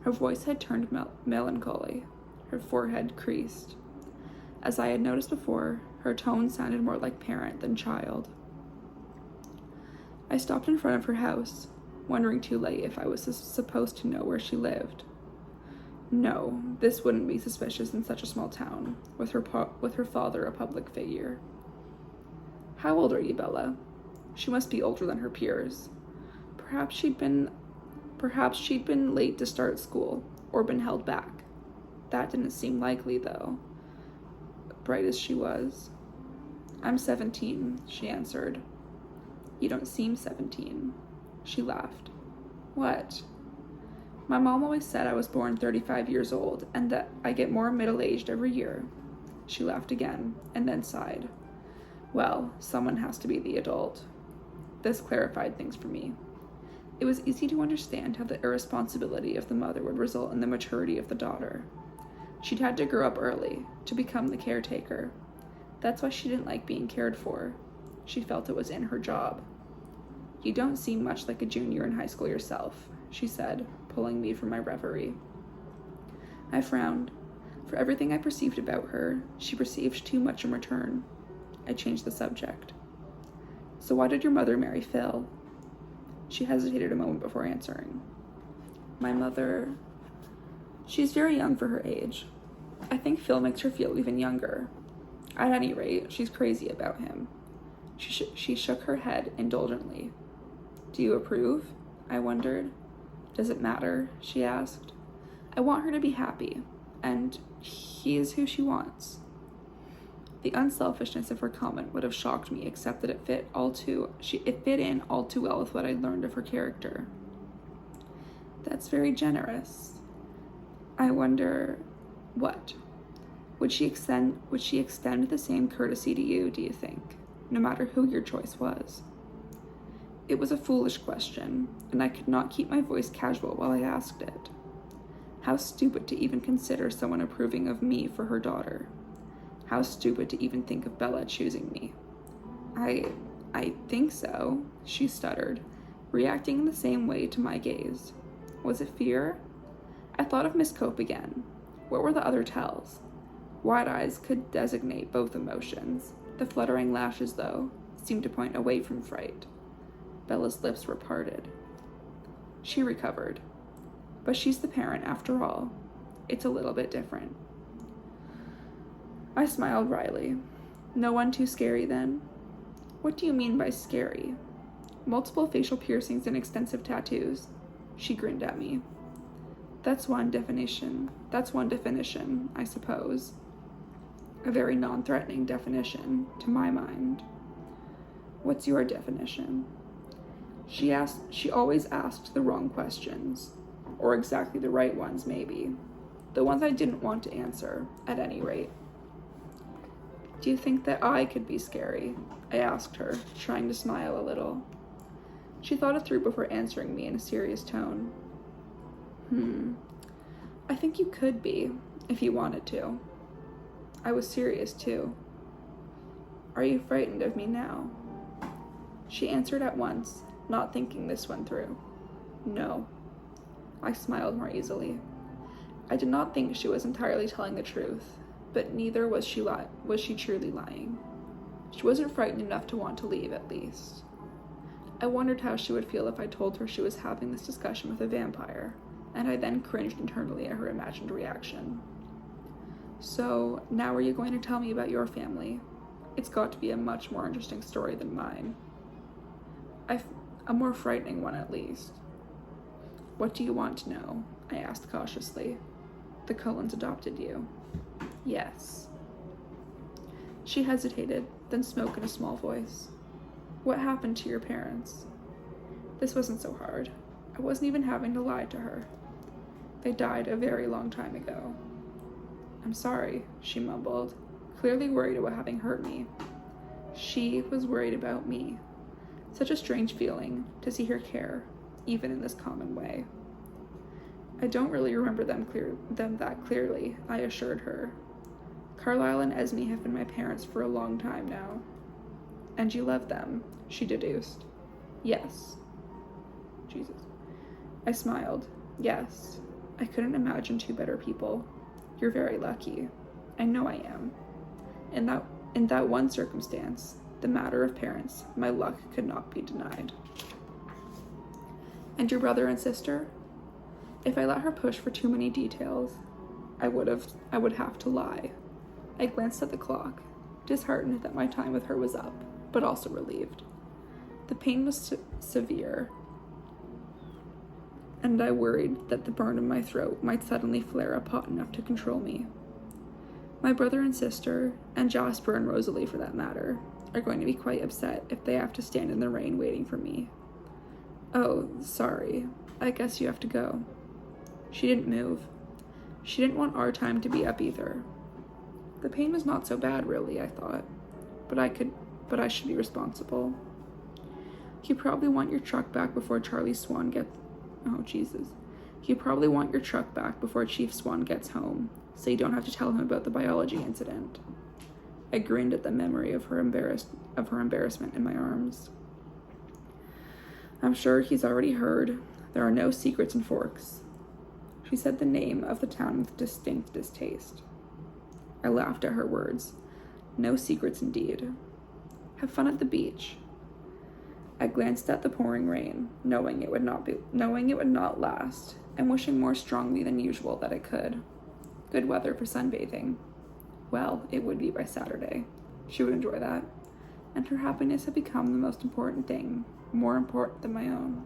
Her voice had turned melancholy. Her forehead creased. As I had noticed before, her tone sounded more like parent than child. I stopped in front of her house, wondering too late if I was supposed to know where she lived. No, this wouldn't be suspicious in such a small town, with her father a public figure. How old are you, Bella? She must be older than her peers. Perhaps she'd been late to start school, or been held back. That didn't seem likely, though, bright as she was. I'm 17, she answered. You don't seem 17. She laughed. What? My mom always said I was born 35 years old, and that I get more middle-aged every year. She laughed again, and then sighed. Well, someone has to be the adult. This clarified things for me. It was easy to understand how the irresponsibility of the mother would result in the maturity of the daughter. She'd had to grow up early, to become the caretaker. That's why she didn't like being cared for. She felt it was in her job. You don't seem much like a junior in high school yourself, she said, pulling me from my reverie. I frowned. For everything I perceived about her, she perceived too much in return. I changed the subject. So why did your mother marry Phil? She hesitated a moment before answering. My mother... She's very young for her age. I think Phil makes her feel even younger. At any rate, she's crazy about him. She shook her head indulgently. Do you approve? I wondered. Does it matter? She asked. I want her to be happy, and he is who she wants. The unselfishness of her comment would have shocked me, except that it fit in all too well with what I'd learned of her character. That's very generous. I wonder, what? Would she extend the same courtesy to you, do you think, no matter who your choice was? It was a foolish question, and I could not keep my voice casual while I asked it. How stupid to even consider someone approving of me for her daughter. How stupid to even think of Bella choosing me. I think so, she stuttered, reacting in the same way to my gaze. Was it fear? I thought of Miss Cope again. What were the other tells? Wide eyes could designate both emotions. The fluttering lashes, though, seemed to point away from fright. Bella's lips were parted. She recovered. But she's the parent after all. It's a little bit different. I smiled wryly. No one too scary, then? What do you mean by scary? Multiple facial piercings and extensive tattoos. She grinned at me. That's one definition, I suppose. A very non-threatening definition, to my mind. What's your definition? She always asked the wrong questions. Or exactly the right ones, maybe. The ones I didn't want to answer, at any rate. Do you think that I could be scary? I asked her, trying to smile a little. She thought it through before answering me in a serious tone. I think you could be, if you wanted to. I was serious, too. Are you frightened of me now? She answered at once, not thinking this one through. No. I smiled more easily. I did not think she was entirely telling the truth, but neither was she truly lying. She wasn't frightened enough to want to leave, at least. I wondered how she would feel if I told her she was having this discussion with a vampire, and I then cringed internally at her imagined reaction. So, now are you going to tell me about your family? It's got to be a much more interesting story than mine. A more frightening one, at least. What do you want to know? I asked cautiously. The Cullens adopted you. Yes. She hesitated, then spoke in a small voice. What happened to your parents? This wasn't so hard. I wasn't even having to lie to her. They died a very long time ago. I'm sorry, she mumbled, clearly worried about having hurt me. She was worried about me. Such a strange feeling to see her care, even in this common way. I don't really remember them that clearly, I assured her. Carlisle and Esme have been my parents for a long time now. And you love them, she deduced. Yes. Jesus. I smiled. Yes. I couldn't imagine two better people. You're very lucky. I know I am. In that one circumstance, the matter of parents, my luck could not be denied. And your brother and sister? If I let her push for too many details, I would have to lie. I glanced at the clock, disheartened that my time with her was up, but also relieved. The pain was severe, and I worried that the burn in my throat might suddenly flare up hot enough to control me. My brother and sister, and Jasper and Rosalie for that matter, are going to be quite upset if they have to stand in the rain waiting for me. Oh, sorry. I guess you have to go. She didn't move. She didn't want our time to be up either. The pain was not so bad, really, I thought. But I should be responsible. You probably want your truck back before Charlie Swan gets... Oh, Jesus. You probably want your truck back before Chief Swan gets home, so you don't have to tell him about the biology incident. I grinned at the memory of her embarrassment in my arms. I'm sure he's already heard. There are no secrets in Forks. She said the name of the town with distinct distaste. I laughed at her words. No secrets indeed. Have fun at the beach. I glanced at the pouring rain, knowing it would not last, and wishing more strongly than usual that it could. Good weather for sunbathing. Well, it would be by Saturday. She would enjoy that. And her happiness had become the most important thing, more important than my own.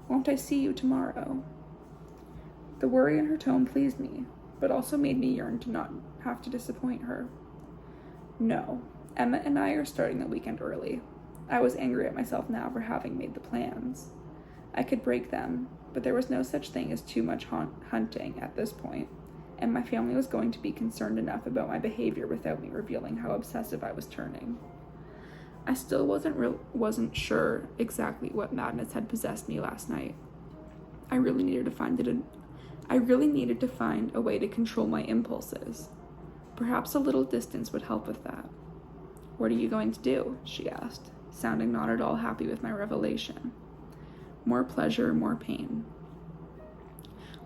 Won't I see you tomorrow? The worry in her tone pleased me, but also made me yearn to not have to disappoint her. No, Emma and I are starting the weekend early. I was angry at myself now for having made the plans. I could break them, but there was no such thing as too much hunting at this point, and my family was going to be concerned enough about my behavior without me revealing how obsessive I was turning. I still wasn't sure exactly what madness had possessed me last night. I really needed to find a way to control my impulses. Perhaps a little distance would help with that. What are you going to do? She asked, sounding not at all happy with my revelation. More pleasure, more pain.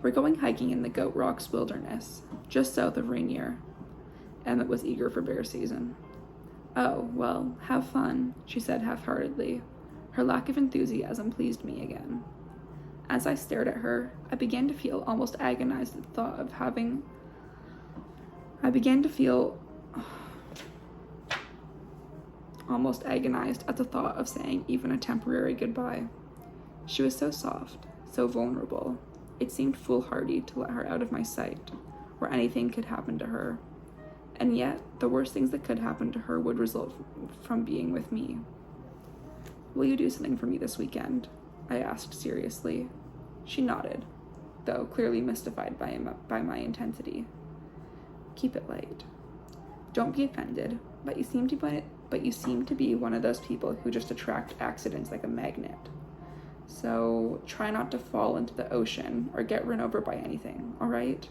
We're going hiking in the Goat Rocks Wilderness, just south of Rainier. Emmett was eager for bear season. Oh, well, have fun, she said half-heartedly. Her lack of enthusiasm pleased me again. As I stared at her, I began to feel almost agonized at the thought of having... almost agonized at the thought of saying even a temporary goodbye. She was so soft, so vulnerable. It seemed foolhardy to let her out of my sight, where anything could happen to her. And yet, the worst things that could happen to her would result from being with me. Will you do something for me this weekend? I asked seriously. She nodded, though clearly mystified by my intensity. Keep it light. Don't be offended, but you seem to be one of those people who just attract accidents like a magnet. So try not to fall into the ocean or get run over by anything, all right?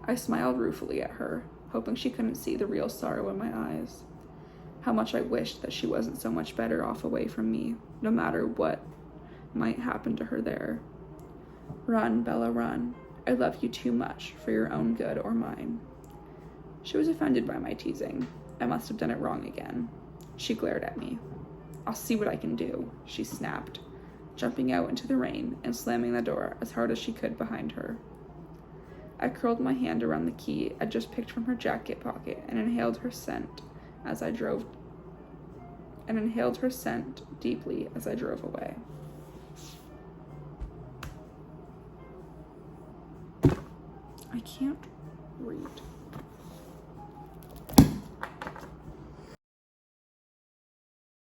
I smiled ruefully at her, hoping she couldn't see the real sorrow in my eyes. How much I wished that she wasn't so much better off away from me, no matter what might happen to her there. Run, Bella, run. I love you too much for your own good or mine. She was offended by my teasing. I must have done it wrong again. She glared at me. I'll see what I can do, she snapped, jumping out into the rain and slamming the door as hard as she could behind her. I curled my hand around the key I'd just picked from her jacket pocket and inhaled her scent deeply as I drove away. I can't read.